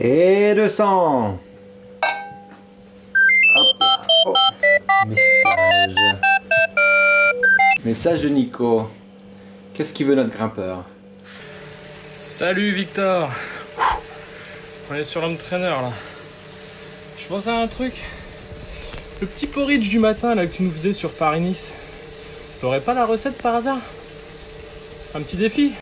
Et 200. Hop là. Oh. Message. Message de Nico. Qu'est-ce qu'il veut notre grimpeur? Salut Victor. On est sur l'home trainer là. Je pensais à un truc. Le petit porridge du matin là que tu nous faisais sur Paris-Nice. T'aurais pas la recette par hasard? Un petit défi?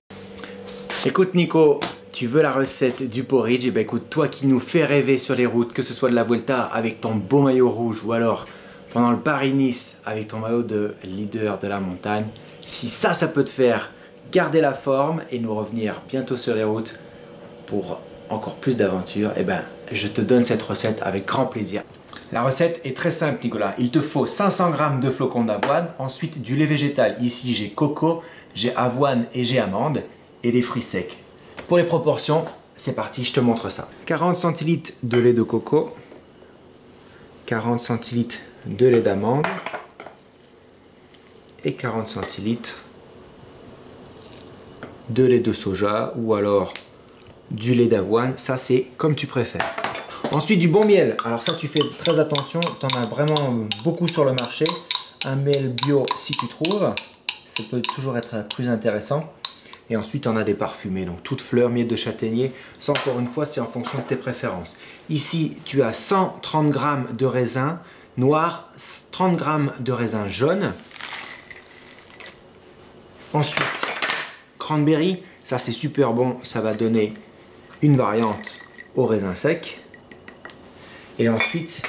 Écoute Nico, tu veux la recette du porridge? Et ben écoute, toi qui nous fais rêver sur les routes, que ce soit de la Vuelta avec ton beau maillot rouge ou alors pendant le Paris-Nice avec ton maillot de leader de la montagne, si ça peut te faire garder la forme et nous revenir bientôt sur les routes pour encore plus d'aventures, et ben je te donne cette recette avec grand plaisir. La recette est très simple Nicolas, il te faut 500 g de flocons d'avoine, ensuite du lait végétal, ici j'ai coco, j'ai avoine et j'ai amande, et des fruits secs. Pour les proportions, c'est parti, je te montre ça. 40 centilitres de lait de coco, 40 centilitres de lait d'amande et 40 centilitres de lait de soja ou alors du lait d'avoine, ça c'est comme tu préfères. Ensuite du bon miel, alors ça tu fais très attention, tu en as vraiment beaucoup sur le marché. Un miel bio si tu trouves, ça peut toujours être plus intéressant. Et ensuite on a des parfumés, donc toutes fleurs, miel de châtaignier, ça encore une fois c'est en fonction de tes préférences. Ici tu as 130 g de raisin noir, 30 g de raisin jaune. Ensuite cranberry, ça c'est super bon, ça va donner une variante au raisin sec. Et ensuite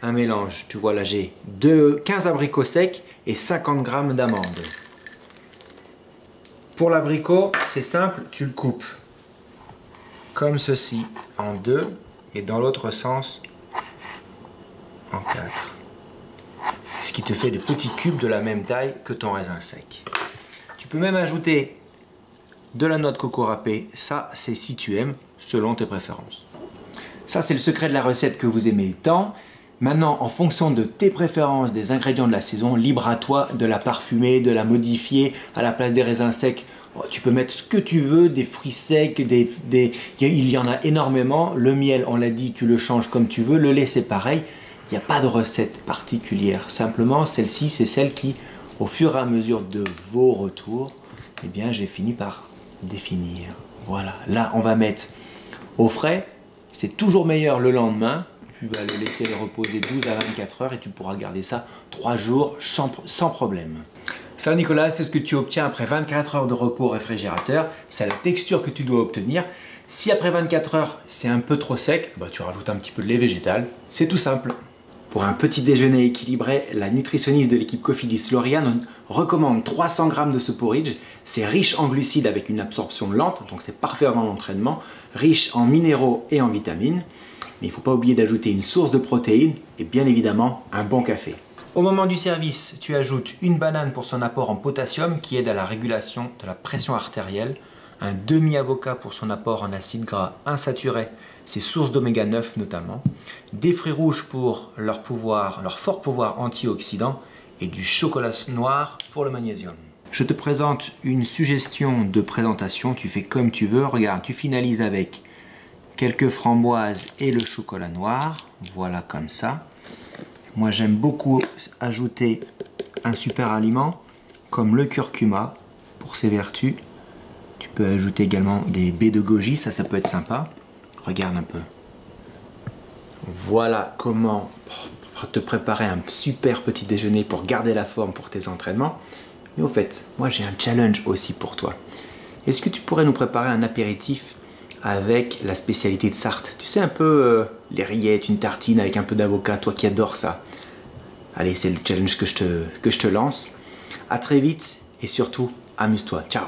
un mélange, tu vois là j'ai 15 abricots secs et 50 g d'amandes. Pour l'abricot, c'est simple, tu le coupes comme ceci en deux et dans l'autre sens en 4. Ce qui te fait des petits cubes de la même taille que ton raisin sec. Tu peux même ajouter de la noix de coco râpée, ça c'est si tu aimes, selon tes préférences. Ça c'est le secret de la recette que vous aimez tant. Maintenant, en fonction de tes préférences, des ingrédients de la saison, libre à toi de la parfumer, de la modifier à la place des raisins secs. Tu peux mettre ce que tu veux, des fruits secs, il y en a énormément. Le miel, on l'a dit, tu le changes comme tu veux. Le lait, c'est pareil. Il n'y a pas de recette particulière. Simplement, celle-ci, c'est celle qui, au fur et à mesure de vos retours, eh bien, j'ai fini par définir. Voilà. Là, on va mettre au frais. C'est toujours meilleur le lendemain. Tu vas le laisser reposer 12 à 24 heures et tu pourras garder ça 3 jours sans problème. Ça Nicolas, c'est ce que tu obtiens après 24 heures de repos au réfrigérateur. C'est la texture que tu dois obtenir. Si après 24 heures c'est un peu trop sec, bah, tu rajoutes un petit peu de lait végétal. C'est tout simple. Pour un petit déjeuner équilibré, la nutritionniste de l'équipe Cofidis, Lauriane, recommande 300 g de ce porridge. C'est riche en glucides avec une absorption lente, donc c'est parfait avant l'entraînement. Riche en minéraux et en vitamines. Mais il ne faut pas oublier d'ajouter une source de protéines et bien évidemment un bon café. Au moment du service, tu ajoutes une banane pour son apport en potassium qui aide à la régulation de la pression artérielle, un demi-avocat pour son apport en acides gras insaturés, ses sources d'oméga 9 notamment, des fruits rouges pour leur fort pouvoir antioxydant et du chocolat noir pour le magnésium. Je te présente une suggestion de présentation, tu fais comme tu veux, regarde, tu finalises avec quelques framboises et le chocolat noir, voilà comme ça. Moi j'aime beaucoup ajouter un super aliment comme le curcuma pour ses vertus. Tu peux ajouter également des baies de goji, ça peut être sympa. Regarde un peu. Voilà comment te préparer un super petit déjeuner pour garder la forme pour tes entraînements. Mais au fait, moi j'ai un challenge aussi pour toi. Est-ce que tu pourrais nous préparer un apéritif avec la spécialité de Sarthe? Tu sais un peu les rillettes, une tartine avec un peu d'avocat, toi qui adores ça. Allez, c'est le challenge que je te lance. À très vite et surtout, amuse-toi. Ciao!